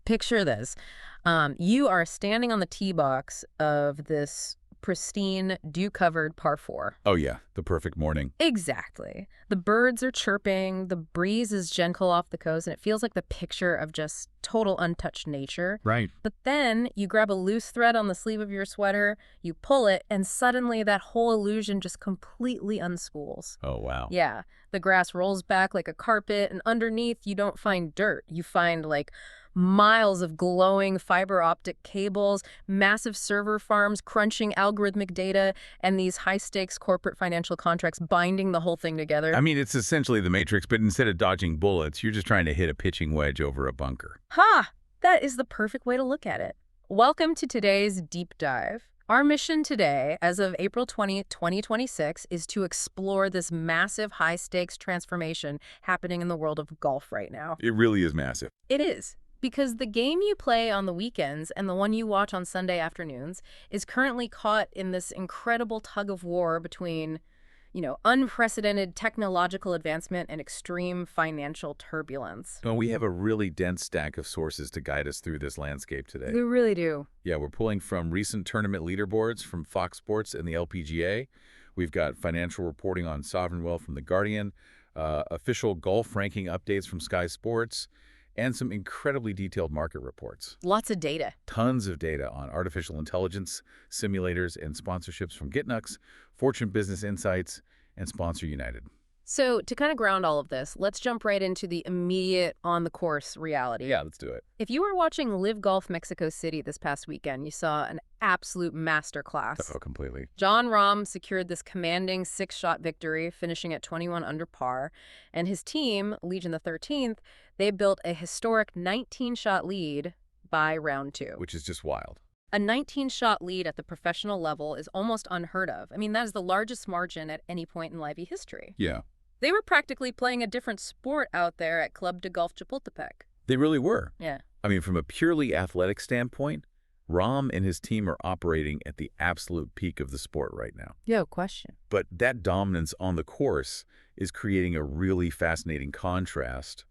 Picture this. You are standing on the tee box of this pristine, dew-covered par 4. Oh yeah, the perfect morning. Exactly. The birds are chirping, the breeze is gentle off the coast, and it feels like the picture of just total untouched nature. Right. But then you grab a loose thread on the sleeve of your sweater, you pull it, and suddenly that whole illusion just completely unspools. Oh wow. Yeah, the grass rolls back like a carpet, and underneath you don't find dirt. You find like miles of glowing fiber optic cables, massive server farms crunching algorithmic data, and these high-stakes corporate financial contracts binding the whole thing together. I mean, it's essentially the Matrix, but instead of dodging bullets, you're just trying to hit a pitching wedge over a bunker. Ha! That is the perfect way to look at it. Welcome to today's deep dive. Our mission today, as of April 20th, 2026, is to explore this massive high-stakes transformation happening in the world of golf right now. It really is massive. It is. Because the game you play on the weekends and the one you watch on Sunday afternoons is currently caught in this incredible tug of war between, unprecedented technological advancement and extreme financial turbulence. Well, we have a really dense stack of sources to guide us through this landscape today. We really do. Yeah, we're pulling from recent tournament leaderboards from Fox Sports and the LPGA. We've got financial reporting on sovereign wealth from The Guardian, official golf ranking updates from Sky Sports, and some incredibly detailed market reports. Lots of data. Tons of data on artificial intelligence, simulators, and sponsorships from GitNux, Fortune Business Insights, and Sponsor United. So to kind of ground all of this, let's jump right into the immediate on-the-course reality. Yeah, let's do it. If you were watching Live Golf Mexico City this past weekend, you saw an absolute masterclass. Oh, completely. Jon Rahm secured this commanding 6-shot victory, finishing at 21 under par, and his team, Legion the 13th, they built a historic 19-shot lead by round 2. Which is just wild. A 19-shot lead at the professional level is almost unheard of. I mean, that is the largest margin at any point in Livy history. Yeah. They were practically playing a different sport out there at Club de Golf Chapultepec. They really were. Yeah. I mean, from a purely athletic standpoint, Rahm and his team are operating at the absolute peak of the sport right now. No question. But that dominance on the course is creating a really fascinating contrast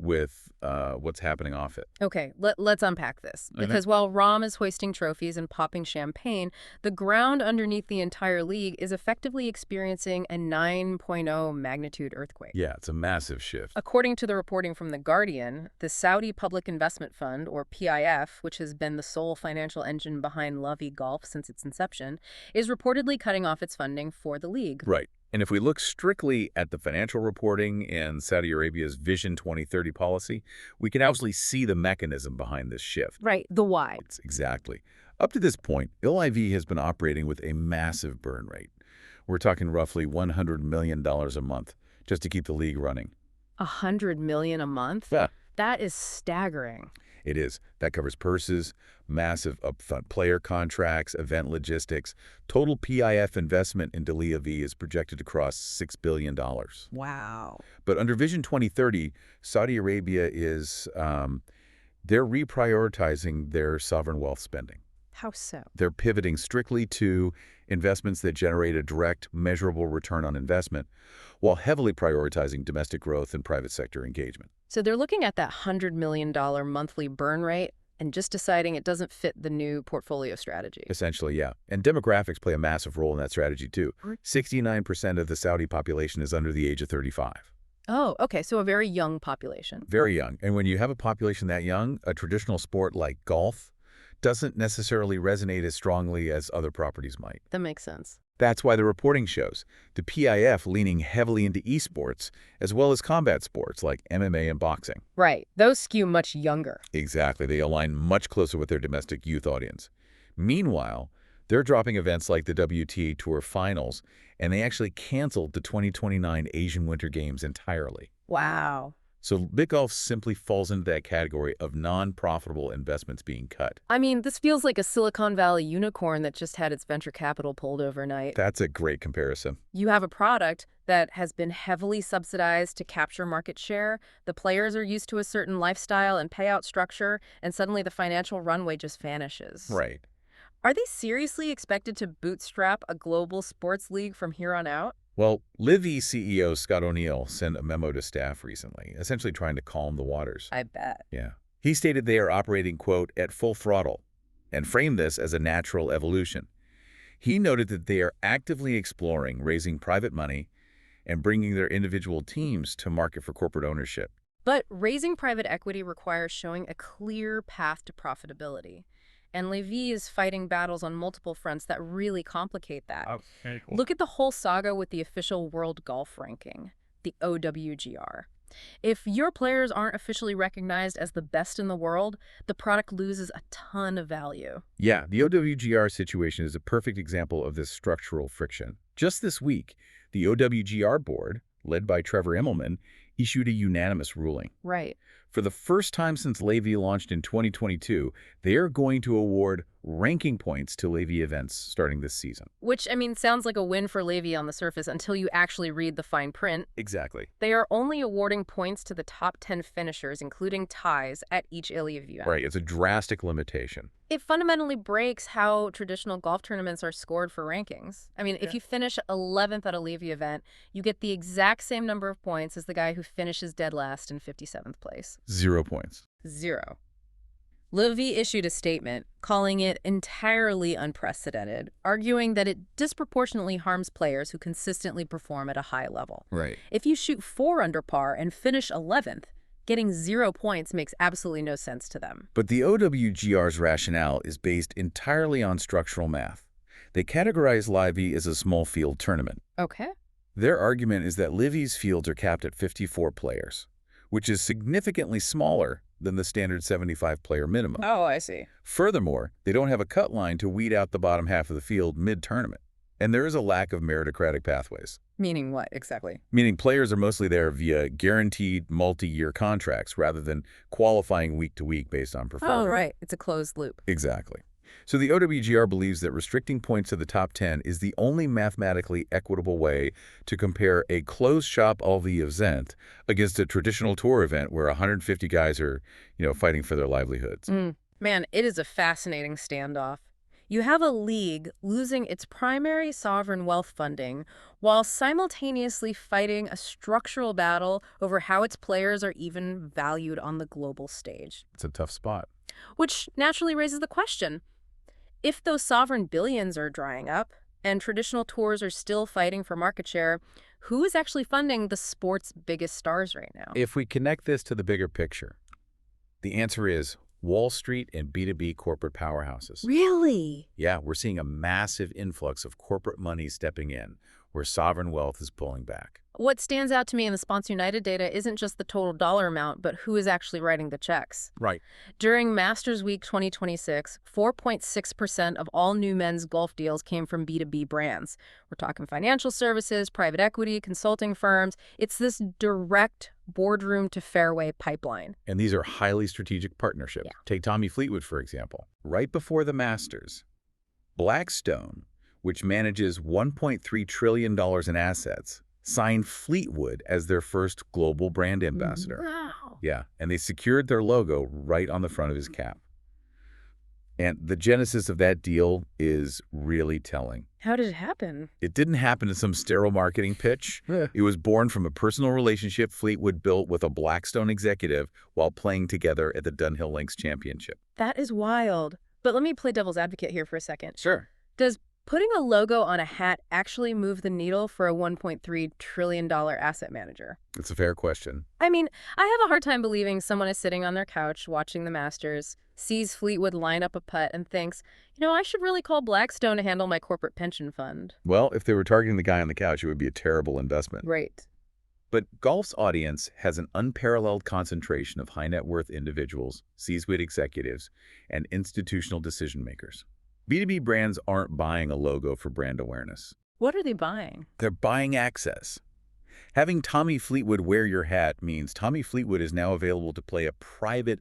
with what's happening off it. Okay, let's unpack this. Okay. Because while Rahm is hoisting trophies and popping champagne, the ground underneath the entire league is effectively experiencing a 9.0 magnitude earthquake. Yeah, it's a massive shift. According to the reporting from The Guardian, the Saudi Public Investment Fund, or PIF, which has been the sole financial engine behind Livy Golf since its inception, is reportedly cutting off its funding for the league. Right. And if we look strictly at the financial reporting and Saudi Arabia's Vision 2030 policy, we can actually see the mechanism behind this shift. Right, the why. Exactly. Up to this point, LIV has been operating with a massive burn rate. We're talking roughly $100 million a month just to keep the league running. $100 million a month? Yeah. That is staggering. It is. That covers purses, massive upfront player contracts, event logistics. Total PIF investment into LIV is projected to cross $6 billion. Wow. But under Vision 2030, Saudi Arabia is, they're reprioritizing their sovereign wealth spending. How so? They're pivoting strictly to investments that generate a direct, measurable return on investment, while heavily prioritizing domestic growth and private sector engagement. So they're looking at that $100 million monthly burn rate and just deciding it doesn't fit the new portfolio strategy. Essentially, yeah. And demographics play a massive role in that strategy, too. 69% of the Saudi population is under the age of 35. Oh, okay. So a very young population. Very young. And when you have a population that young, a traditional sport like golf doesn't necessarily resonate as strongly as other properties might. That makes sense. That's why the reporting shows the PIF leaning heavily into esports, as well as combat sports like MMA and boxing. Right. Those skew much younger. Exactly. They align much closer with their domestic youth audience. Meanwhile, they're dropping events like the WTA Tour Finals, and they actually canceled the 2029 Asian Winter Games entirely. Wow. So Big Golf simply falls into that category of non-profitable investments being cut. I mean, this feels like a Silicon Valley unicorn that just had its venture capital pulled overnight. That's a great comparison. You have a product that has been heavily subsidized to capture market share. The players are used to a certain lifestyle and payout structure, and suddenly the financial runway just vanishes. Right. Are they seriously expected to bootstrap a global sports league from here on out? Well, Livy CEO Scott O'Neill sent a memo to staff recently, essentially trying to calm the waters. I bet. Yeah. He stated they are operating, quote, at full throttle, and framed this as a natural evolution. He noted that they are actively exploring raising private money and bringing their individual teams to market for corporate ownership. But raising private equity requires showing a clear path to profitability. And Levy is fighting battles on multiple fronts that really complicate that. Okay, cool. Look at the whole saga with the official World Golf Ranking, the OWGR. If your players aren't officially recognized as the best in the world, the product loses a ton of value. Yeah, the OWGR situation is a perfect example of this structural friction. Just this week, the OWGR board, led by Trevor Immelman, issued a unanimous ruling. Right. For the first time since Levy launched in 2022, they are going to award ranking points to Levy events starting this season. Which, I mean, sounds like a win for Levy on the surface until you actually read the fine print. Exactly. They are only awarding points to the top 10 finishers, including ties, at each Illy event. Right, it's a drastic limitation. It fundamentally breaks how traditional golf tournaments are scored for rankings. I mean, if you finish 11th at a Levy event, you get the exact same number of points as the guy who finishes dead last in 57th place. 0 points. 0. Levy issued a statement calling it entirely unprecedented, arguing that it disproportionately harms players who consistently perform at a high level. Right. If you shoot 4 under par and finish 11th, getting 0 points makes absolutely no sense to them. But the OWGR's rationale is based entirely on structural math. They categorize Levy as a small field tournament. Okay. Their argument is that Levy's fields are capped at 54 players, which is significantly smaller than the standard 75-player minimum. Oh, I see. Furthermore, they don't have a cut line to weed out the bottom half of the field mid-tournament. And there is a lack of meritocratic pathways. Meaning what, exactly? Meaning players are mostly there via guaranteed multi-year contracts rather than qualifying week to week based on performance. Oh, right. It's a closed loop. Exactly. So the OWGR believes that restricting points to the top 10 is the only mathematically equitable way to compare a closed-shop LV event against a traditional tour event where 150 guys are, fighting for their livelihoods. Man, it is a fascinating standoff. You have a league losing its primary sovereign wealth funding while simultaneously fighting a structural battle over how its players are even valued on the global stage. It's a tough spot. Which naturally raises the question, if those sovereign billions are drying up and traditional tours are still fighting for market share, who is actually funding the sport's biggest stars right now? If we connect this to the bigger picture, the answer is Wall Street and B2B corporate powerhouses. Really? Yeah, we're seeing a massive influx of corporate money stepping in, where sovereign wealth is pulling back. What stands out to me in the Sponsor United data isn't just the total dollar amount, but who is actually writing the checks. Right. During Masters Week 2026, 4.6% of all new men's golf deals came from B2B brands. We're talking financial services, private equity, consulting firms. It's this direct boardroom to fairway pipeline. And these are highly strategic partnerships. Yeah. Take Tommy Fleetwood, for example. Right before the Masters, Blackstone, which manages $1.3 trillion in assets, signed Fleetwood as their first global brand ambassador. Wow. Yeah, and they secured their logo right on the front of his cap. And the genesis of that deal is really telling. How did it happen? It didn't happen in some sterile marketing pitch. It was born from a personal relationship Fleetwood built with a Blackstone executive while playing together at the Dunhill Links Championship. That is wild. But let me play devil's advocate here for a second. Sure. Does putting a logo on a hat actually move the needle for a $1.3 trillion asset manager? It's a fair question. I mean, I have a hard time believing someone is sitting on their couch watching the Masters, sees Fleetwood line up a putt, and thinks, I should really call Blackstone to handle my corporate pension fund. Well, if they were targeting the guy on the couch, it would be a terrible investment. Right. But golf's audience has an unparalleled concentration of high-net-worth individuals, C-suite executives, and institutional decision-makers. B2B brands aren't buying a logo for brand awareness. What are they buying? They're buying access. Having Tommy Fleetwood wear your hat means Tommy Fleetwood is now available to play a private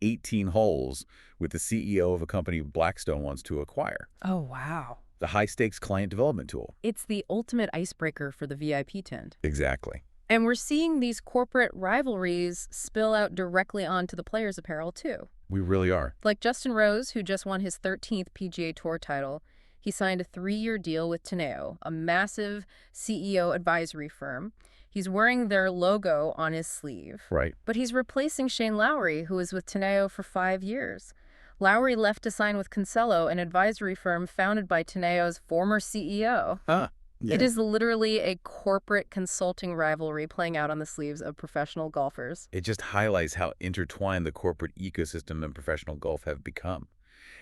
18 holes with the CEO of a company Blackstone wants to acquire. Oh, wow. The high-stakes client development tool. It's the ultimate icebreaker for the VIP tent. Exactly. And we're seeing these corporate rivalries spill out directly onto the players' apparel, too. We really are. Like Justin Rose, who just won his 13th PGA Tour title. He signed a 3-year deal with Teneo, a massive CEO advisory firm. He's wearing their logo on his sleeve. Right. But he's replacing Shane Lowry, who was with Teneo for 5 years. Lowry left to sign with Consello, an advisory firm founded by Teneo's former CEO. Huh. It Yeah. is literally a corporate consulting rivalry playing out on the sleeves of professional golfers. It just highlights how intertwined the corporate ecosystem and professional golf have become.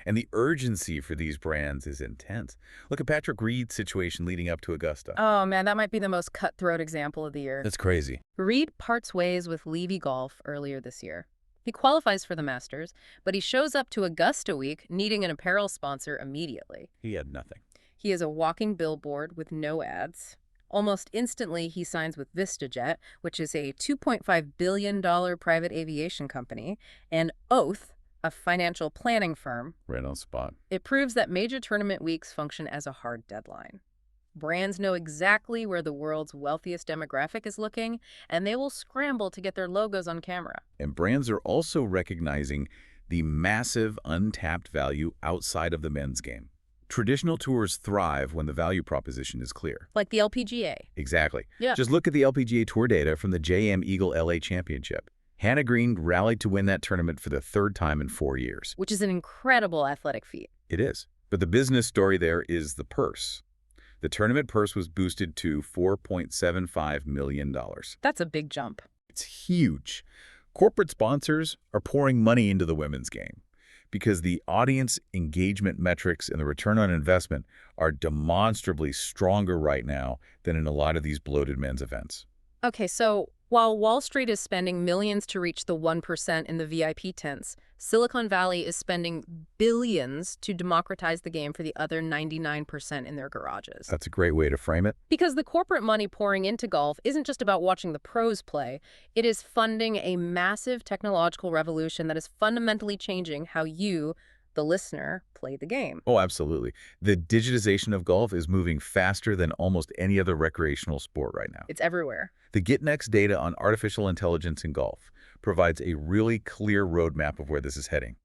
And the urgency for these brands is intense. Look at Patrick Reed's situation leading up to Augusta. Oh man, that might be the most cutthroat example of the year. That's crazy. Reed parts ways with Levy Golf earlier this year. He qualifies for the Masters, but he shows up to Augusta week needing an apparel sponsor immediately. He had nothing. He is a walking billboard with no ads. Almost instantly, he signs with VistaJet, which is a $2.5 billion private aviation company, and Oath, a financial planning firm. Right on spot. It proves that major tournament weeks function as a hard deadline. Brands know exactly where the world's wealthiest demographic is looking, and they will scramble to get their logos on camera. And brands are also recognizing the massive untapped value outside of the men's game. Traditional tours thrive when the value proposition is clear. Like the LPGA. Exactly. Yeah. Just look at the LPGA Tour data from the JM Eagle LA Championship. Hannah Green rallied to win that tournament for the 3rd time in 4 years. Which is an incredible athletic feat. It is. But the business story there is the purse. The tournament purse was boosted to $4.75 million. That's a big jump. It's huge. Corporate sponsors are pouring money into the women's game because the audience engagement metrics and the return on investment are demonstrably stronger right now than in a lot of these bloated men's events. Okay, so while Wall Street is spending millions to reach the 1% in the VIP tents, Silicon Valley is spending billions to democratize the game for the other 99% in their garages. That's a great way to frame it. Because the corporate money pouring into golf isn't just about watching the pros play, it is funding a massive technological revolution that is fundamentally changing how you, the listener, play the game. Oh, absolutely. The digitization of golf is moving faster than almost any other recreational sport right now. It's everywhere. The GetNext data on artificial intelligence in golf provides a really clear roadmap of where this is heading.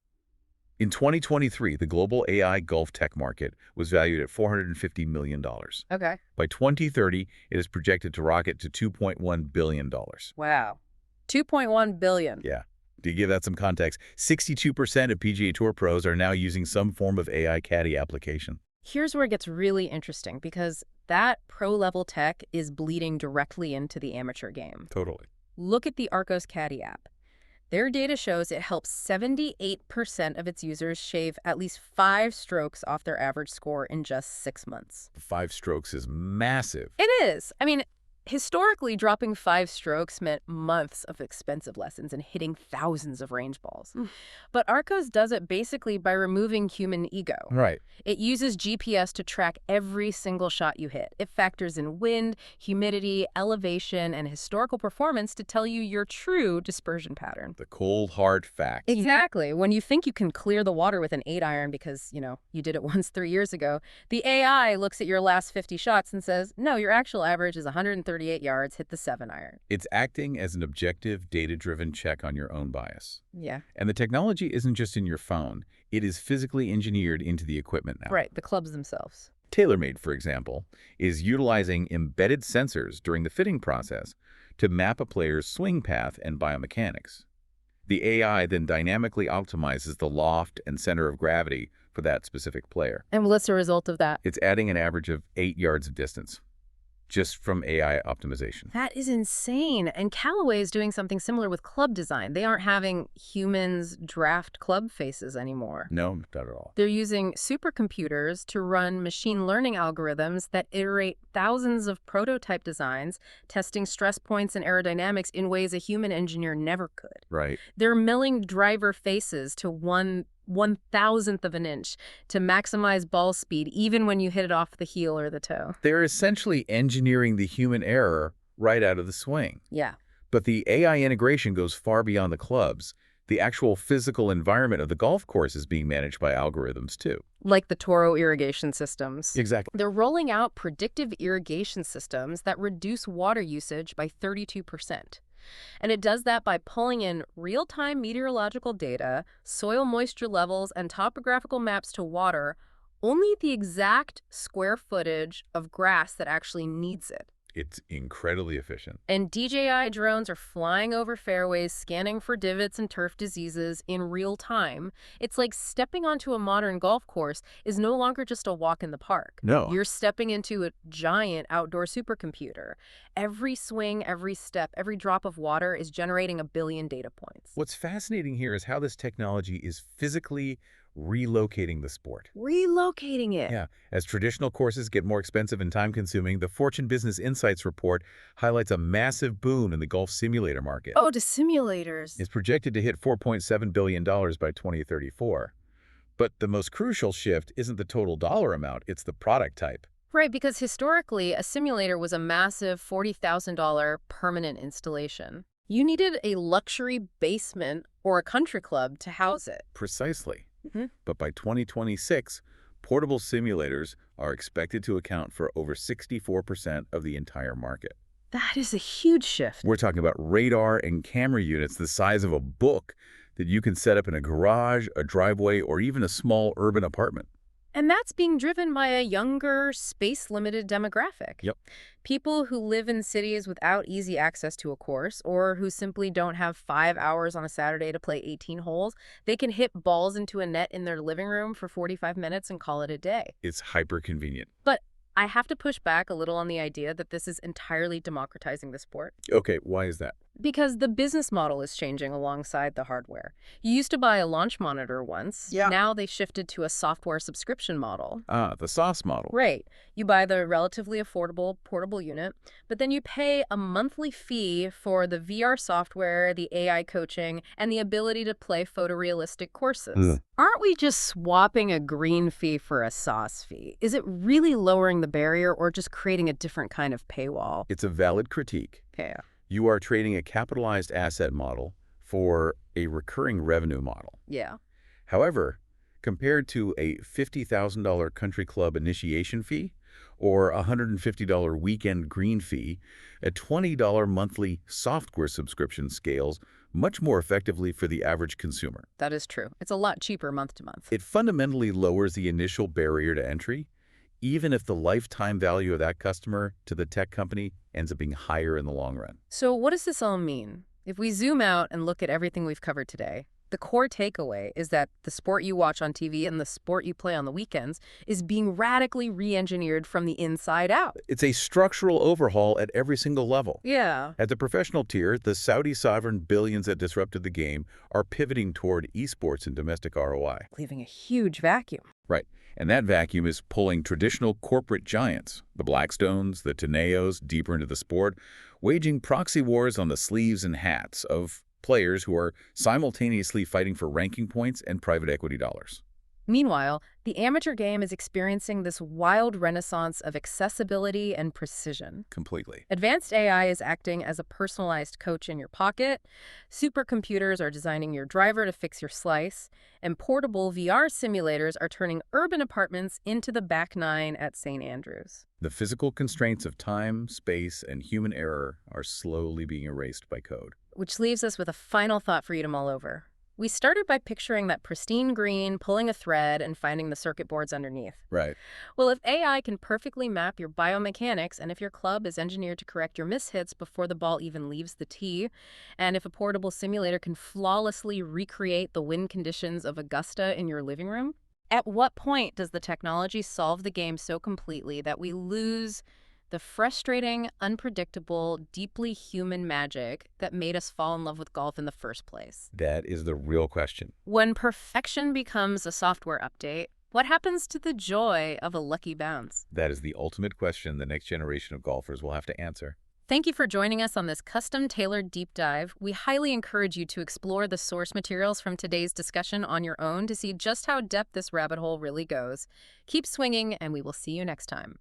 In 2023, the global AI golf tech market was valued at $450 million. Okay. By 2030, it is projected to rocket to $2.1 billion. Wow. 2.1 billion. Yeah. To give that some context, 62% of PGA Tour pros are now using some form of AI caddy application. Here's where it gets really interesting because that pro-level tech is bleeding directly into the amateur game. Totally. Look at the Arcos Caddy app. Their data shows it helps 78% of its users shave at least 5 strokes off their average score in just 6 months. 5 strokes is massive. It is. I mean, historically, dropping 5 strokes meant months of expensive lessons and hitting thousands of range balls. But Arcos does it basically by removing human ego. Right. It uses GPS to track every single shot you hit. It factors in wind, humidity, elevation, and historical performance to tell you your true dispersion pattern. The cold, hard fact. Exactly. When you think you can clear the water with an 8-iron because, you did it once 3 years ago, the AI looks at your last 50 shots and says, no, your actual average is 138 yards, hit the 7-iron. It's acting as an objective, data-driven check on your own bias. Yeah. And the technology isn't just in your phone. It is physically engineered into the equipment now. Right, the clubs themselves. TaylorMade, for example, is utilizing embedded sensors during the fitting process to map a player's swing path and biomechanics. The AI then dynamically optimizes the loft and center of gravity for that specific player. And what's the result of that? It's adding an average of 8 yards of distance, just from AI optimization. That is insane. And Callaway is doing something similar with club design. They aren't having humans draft club faces anymore. No, not at all. They're using supercomputers to run machine learning algorithms that iterate thousands of prototype designs, testing stress points and aerodynamics in ways a human engineer never could. Right. They're milling driver faces to 1/1000th of an inch to maximize ball speed, even when you hit it off the heel or the toe. They're essentially engineering the human error right out of the swing. Yeah. But the AI integration goes far beyond the clubs. The actual physical environment of the golf course is being managed by algorithms, too. Like the Toro irrigation systems. Exactly. They're rolling out predictive irrigation systems that reduce water usage by 32%. And it does that by pulling in real-time meteorological data, soil moisture levels, and topographical maps to water only the exact square footage of grass that actually needs it. It's incredibly efficient. And DJI drones are flying over fairways, scanning for divots and turf diseases in real time. It's like stepping onto a modern golf course is no longer just a walk in the park. No. You're stepping into a giant outdoor supercomputer. Every swing, every step, every drop of water is generating a billion data points. What's fascinating here is how this technology is physically relocating the sport. Relocating it. Yeah, as traditional courses get more expensive and time-consuming, the Fortune Business Insights report highlights a massive boom in the golf simulator market. Oh, to simulators. It's projected to hit $4.7 billion by 2034. But the most crucial shift isn't the total dollar amount, it's the product type. Right, because historically, a simulator was a massive $40,000 permanent installation. You needed a luxury basement or a country club to house it. Precisely. Mhm. But by 2026, portable simulators are expected to account for over 64% of the entire market. That is a huge shift. We're talking about radar and camera units the size of a book that you can set up in a garage, a driveway, or even a small urban apartment. And that's being driven by a younger, space-limited demographic. Yep. People who live in cities without easy access to a course or who simply don't have 5 hours on a Saturday to play 18 holes, they can hit balls into a net in their living room for 45 minutes and call it a day. It's hyper convenient. But I have to push back a little on the idea that this is entirely democratizing the sport. Okay, why is that? Because the business model is changing alongside the hardware. You used to buy a launch monitor once. Yeah. Now they shifted to a software subscription model. Ah, the SaaS model. Right. You buy the relatively affordable portable unit, but then you pay a monthly fee for the VR software, the AI coaching, and the ability to play photorealistic courses. Ugh. Aren't we just swapping a green fee for a SaaS fee? Is it really lowering the barrier or just creating a different kind of paywall? It's a valid critique. Yeah. You are trading a capitalized asset model for a recurring revenue model. Yeah. However, compared to a $50,000 country club initiation fee or a $150 weekend green fee, a $20 monthly software subscription scales much more effectively for the average consumer. That is true. It's a lot cheaper month to month. It fundamentally lowers the initial barrier to entry, even if the lifetime value of that customer to the tech company ends up being higher in the long run. So what does this all mean? If we zoom out and look at everything we've covered today, the core takeaway is that the sport you watch on TV and the sport you play on the weekends is being radically re-engineered from the inside out. It's a structural overhaul at every single level. Yeah. At the professional tier, the Saudi sovereign billions that disrupted the game are pivoting toward esports and domestic ROI. Leaving a huge vacuum. Right. And that vacuum is pulling traditional corporate giants, the Blackstones, the Teneos, deeper into the sport, waging proxy wars on the sleeves and hats of players who are simultaneously fighting for ranking points and private equity dollars. Meanwhile, the amateur game is experiencing this wild renaissance of accessibility and precision. Completely. Advanced AI is acting as a personalized coach in your pocket, supercomputers are designing your driver to fix your slice, and portable VR simulators are turning urban apartments into the back nine at St. Andrews. The physical constraints of time, space, and human error are slowly being erased by code. Which leaves us with a final thought for you to mull over. We started by picturing that pristine green, pulling a thread, and finding the circuit boards underneath. Right. Well, if AI can perfectly map your biomechanics, and if your club is engineered to correct your mishits before the ball even leaves the tee, and if a portable simulator can flawlessly recreate the wind conditions of Augusta in your living room, at what point does the technology solve the game so completely that we lose the frustrating, unpredictable, deeply human magic that made us fall in love with golf in the first place? That is the real question. When perfection becomes a software update, what happens to the joy of a lucky bounce? That is the ultimate question the next generation of golfers will have to answer. Thank you for joining us on this custom-tailored deep dive. We highly encourage you to explore the source materials from today's discussion on your own to see just how deep this rabbit hole really goes. Keep swinging, and we will see you next time.